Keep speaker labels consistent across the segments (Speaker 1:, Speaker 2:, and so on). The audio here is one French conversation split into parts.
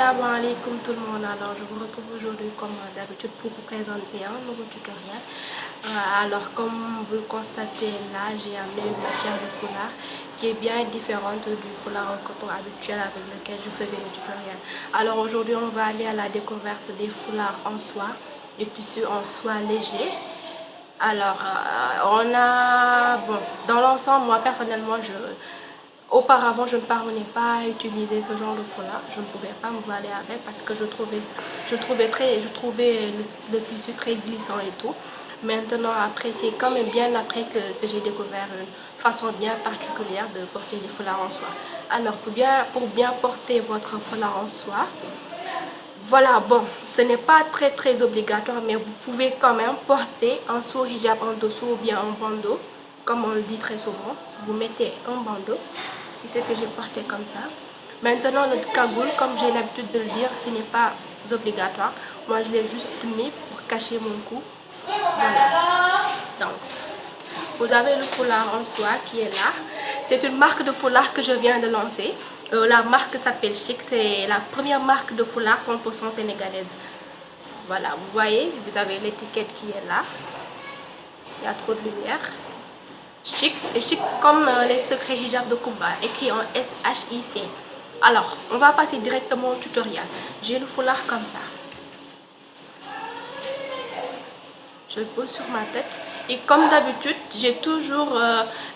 Speaker 1: Assalamu alaikum tout le monde. Alors je vous retrouve aujourd'hui comme d'habitude pour vous présenter un nouveau tutoriel. Alors comme vous le constatez là, j'ai amené une matière de foulard qui est bien différente du foulard en coton habituel avec lequel je faisais mes tutoriels. Alors aujourd'hui on va aller à la découverte des foulards en soie, des tissus en soie léger. Alors dans l'ensemble, moi personnellement auparavant, je ne parvenais pas à utiliser ce genre de foulard. Je ne pouvais pas me voiler avec parce que je trouvais le tissu très glissant et tout. Maintenant, après, c'est quand même bien après que j'ai découvert une façon bien particulière de porter des foulards en soie. Alors, pour bien porter votre foulard en soie, voilà, bon, ce n'est pas très obligatoire, mais vous pouvez quand même porter un sous-hijab en dessous ou bien un bandeau. Comme on le dit très souvent, vous mettez un bandeau. C'est ce que j'ai porté comme ça. Maintenant, le cagoule, comme j'ai l'habitude de le dire, ce n'est pas obligatoire. Moi, je l'ai juste mis pour cacher mon cou. Voilà. Donc, vous avez le foulard en soie qui est là. C'est une marque de foulard que je viens de lancer. La marque s'appelle Chic. C'est la première marque de foulard 100% sénégalaise. Voilà, vous voyez, vous avez l'étiquette qui est là. Il y a trop de lumière. Chic, et chic comme les secrets hijab de Kumba, écrit en SHIC. Alors, on va passer directement au tutoriel. J'ai le foulard comme ça. Je le pose sur ma tête. Et comme d'habitude, j'ai toujours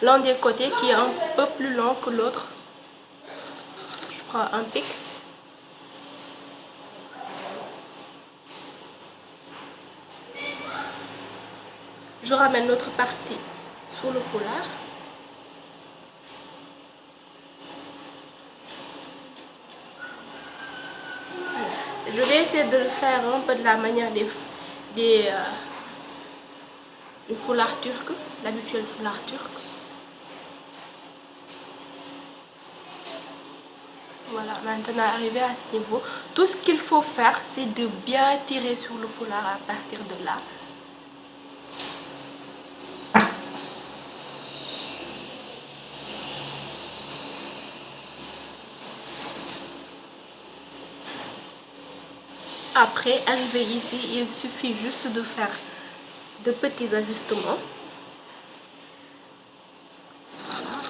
Speaker 1: l'un des côtés qui est un peu plus long que l'autre. Je prends un pic. Je ramène l'autre partie sur le foulard. Je vais essayer de le faire un peu de la manière du foulard turc, l'habituel foulard turc. Voilà, maintenant arrivé à ce niveau, tout ce qu'il faut faire, c'est de bien tirer sur le foulard à partir de là. Après, arrivé ici, il suffit juste de faire de petits ajustements. Voilà.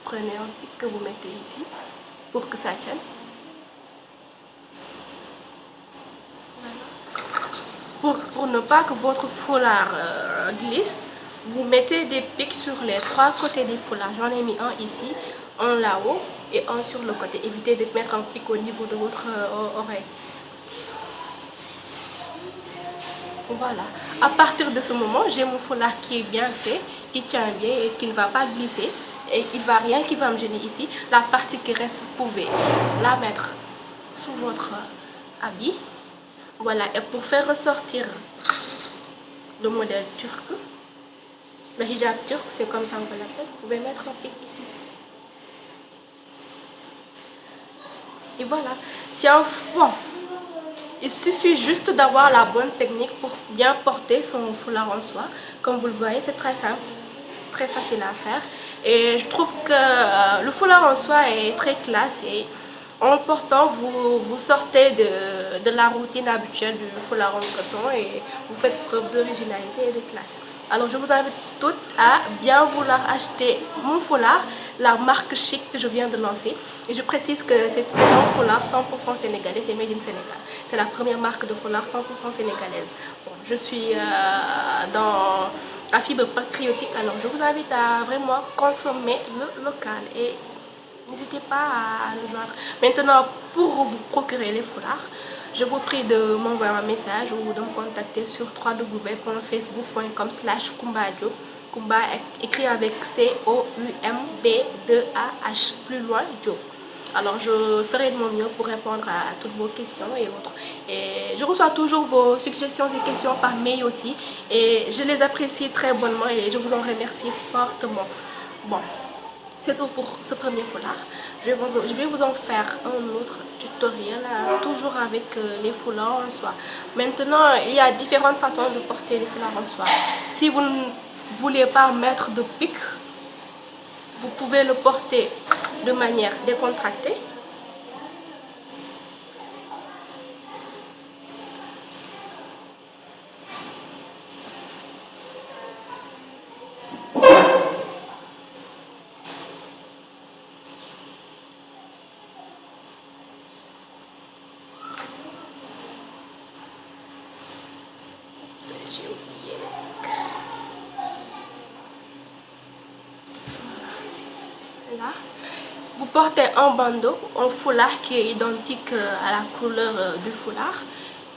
Speaker 1: Prenez un pic que vous mettez ici pour que ça tienne. Voilà. Pour ne pas que votre foulard glisse, vous mettez des pics sur les trois côtés des foulards. J'en ai mis un ici, un là-haut et un sur le côté. Évitez de mettre un pic au niveau de votre oreille. Voilà, à partir de ce moment, j'ai mon foulard qui est bien fait, qui tient bien et qui ne va pas glisser. Et il ne va rien qui va me gêner ici. La partie qui reste, vous pouvez la mettre sous votre habit. Voilà, et pour faire ressortir le modèle turc, le hijab turc, c'est comme ça qu'on l'appelle, vous pouvez mettre un pic ici. Et voilà, c'est un fond. Il suffit juste d'avoir la bonne technique pour bien porter son foulard en soie. Comme vous le voyez, c'est très simple, très facile à faire. Et je trouve que le foulard en soie est très classe. Et en le portant, vous sortez de la routine habituelle du foulard en coton et vous faites preuve d'originalité et de classe. Alors je vous invite toutes à bien vouloir acheter mon foulard, la marque Chic que je viens de lancer. Et je précise que c'est un foulard 100% sénégalais, c'est made in Sénégal. C'est la première marque de foulard 100% sénégalaise. Bon, je suis dans la fibre patriotique, alors je vous invite à vraiment consommer le local et n'hésitez pas à le joindre. Maintenant, pour vous procurer les foulards, je vous prie de m'envoyer un message ou de me contacter sur www.facebook.com/KumbaDiop. Kumba écrit avec C-O-U-M-B-2-A-H, plus loin, Diop. Alors je ferai de mon mieux pour répondre à toutes vos questions et autres. Et je reçois toujours vos suggestions et questions par mail aussi. Et je les apprécie très bonnement et je vous en remercie fortement. Bon, c'est tout pour ce premier foulard. Je vais vous en faire un autre tutoriel, toujours avec les foulards en soie. Maintenant, il y a différentes façons de porter les foulards en soie. Si vous ne voulez pas mettre de pic, vous pouvez le porter de manière décontractée. portez un bandeau, un foulard qui est identique à la couleur du foulard.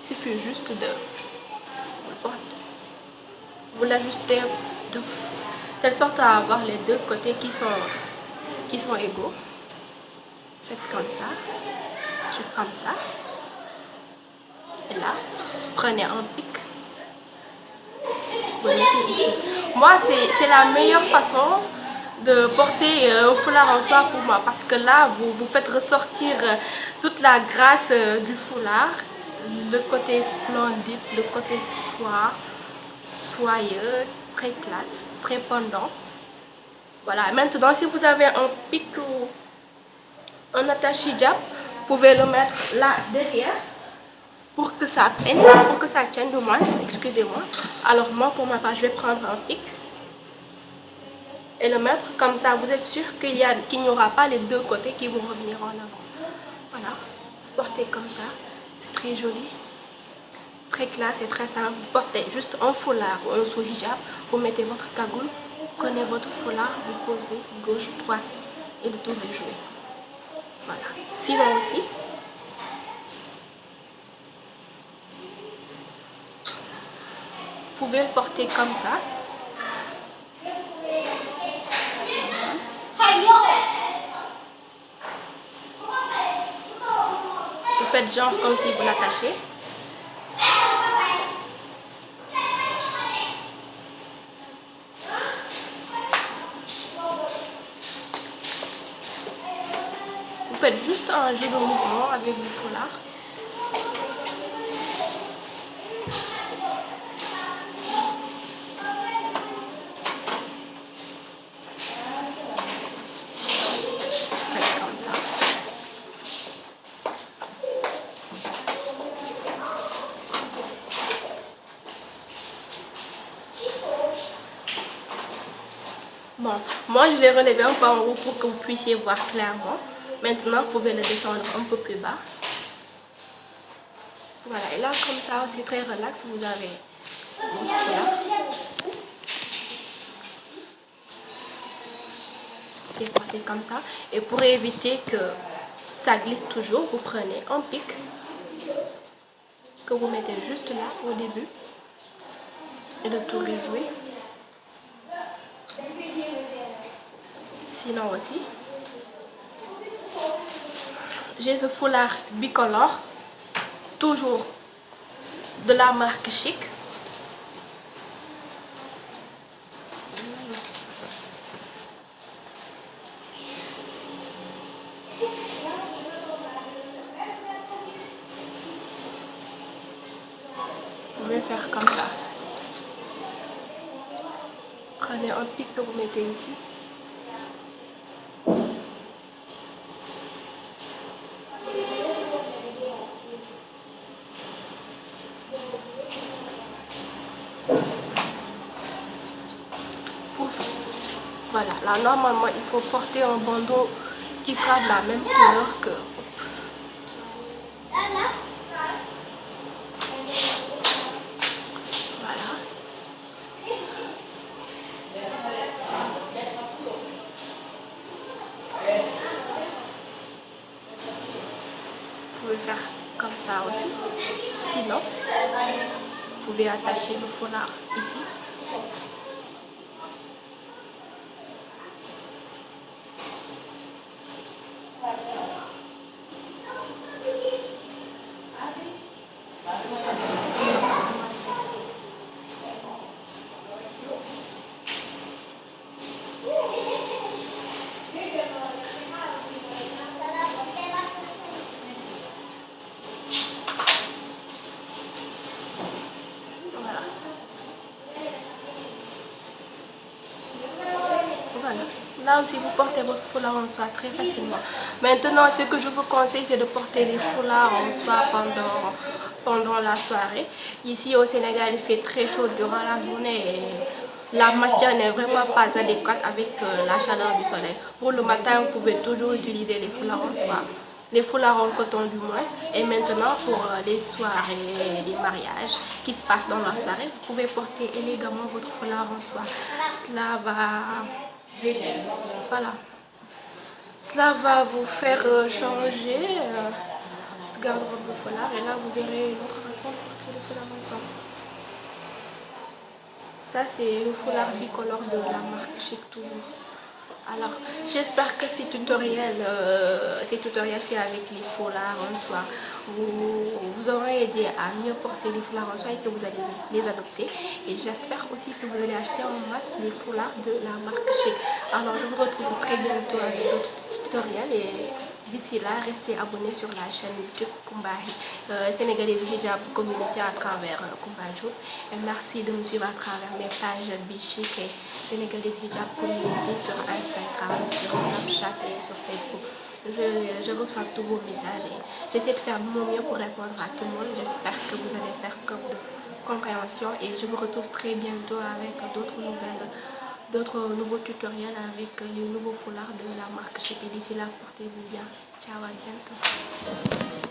Speaker 1: Il suffit juste de vous l'ajuster de telle sorte à avoir les deux côtés qui sont égaux. Faites comme ça, comme ça. Et là, prenez un pic. Vous le mettez ici. Moi, c'est la meilleure façon de porter un foulard en soie pour moi, parce que là vous faites ressortir toute la grâce du foulard, le côté splendide, le côté soyeux, très classe, très pendant. Voilà, maintenant si vous avez un pic ou un attache hijab, vous pouvez le mettre là derrière pour que ça tienne du moins, excusez-moi. Alors moi, pour ma part, je vais prendre un pic et le mettre comme ça. Vous êtes sûr qu'il n'y aura pas les deux côtés qui vont revenir en avant. Voilà, portez comme ça, c'est très joli, très classe et très simple. Vous portez juste un foulard ou un sous-hijab, vous mettez votre cagoule, prenez votre foulard, vous posez gauche, droite et le tour est joué. Voilà, sinon aussi, vous pouvez le porter comme ça. Vous faites genre comme si vous l'attachez. Vous faites juste un jeu de mouvement avec du foulard. Faites comme ça. Bon, moi je l'ai relevé un peu en haut pour que vous puissiez voir clairement. Maintenant, vous pouvez le descendre un peu plus bas. Voilà, et là, comme ça, c'est très relax. Vous avez votre foulard. Et portez comme ça. Et pour éviter que ça glisse toujours, vous prenez un pic que vous mettez juste là au début. Et le tour est joué. Sinon aussi, j'ai ce foulard bicolore, toujours de la marque Chic. Vous pouvez faire comme ça. Prenez un pic que vous mettez ici. Pouf. Voilà, là normalement il faut porter un bandeau qui sera de la même couleur que... Oups. Voilà. Vous pouvez faire comme ça aussi. Sinon, vous pouvez attacher le foulard ici. Voilà. Là aussi, vous portez votre foulard en soie très facilement. Maintenant, ce que je vous conseille, c'est de porter les foulards en soie pendant la soirée. Ici au Sénégal, il fait très chaud durant la journée et la matière n'est vraiment pas adéquate avec la chaleur du soleil. Pour le matin, vous pouvez toujours utiliser les foulards en soie, les foulards en coton du moins. Et maintenant, pour les soirées, les mariages qui se passent dans la soirée, vous pouvez porter élégamment votre foulard en soie. Cela va... Voilà. Cela va vous faire changer de garde-robe de foulard et là vous aurez une autre façon de porter le foulard ensemble. Ça c'est le foulard bicolore de la marque Chic toujours. Alors j'espère que ces tutoriels faits avec les foulards en soie vous auront aidé à mieux porter les foulards en soie et que vous allez les adopter. Et j'espère aussi que vous allez acheter en masse les foulards de la marque Chic. Alors je vous retrouve très bientôt avec d'autres tutoriels et d'ici là, restez abonnés sur la chaîne YouTube Kumbahi, Sénégalais du Hijab Community à travers Kumbajo. Et merci de me suivre à travers mes pages Bichic et Sénégalais du Hijab Community sur Instagram, sur Snapchat et sur Facebook. Je reçois tous vos messages et j'essaie de faire de mon mieux pour répondre à tout le monde. J'espère que vous allez faire preuve de compréhension et je vous retrouve très bientôt avec d'autres nouveaux tutoriels avec les nouveaux foulards de la marque Chic. D'ici là, portez-vous bien. Ciao, à bientôt.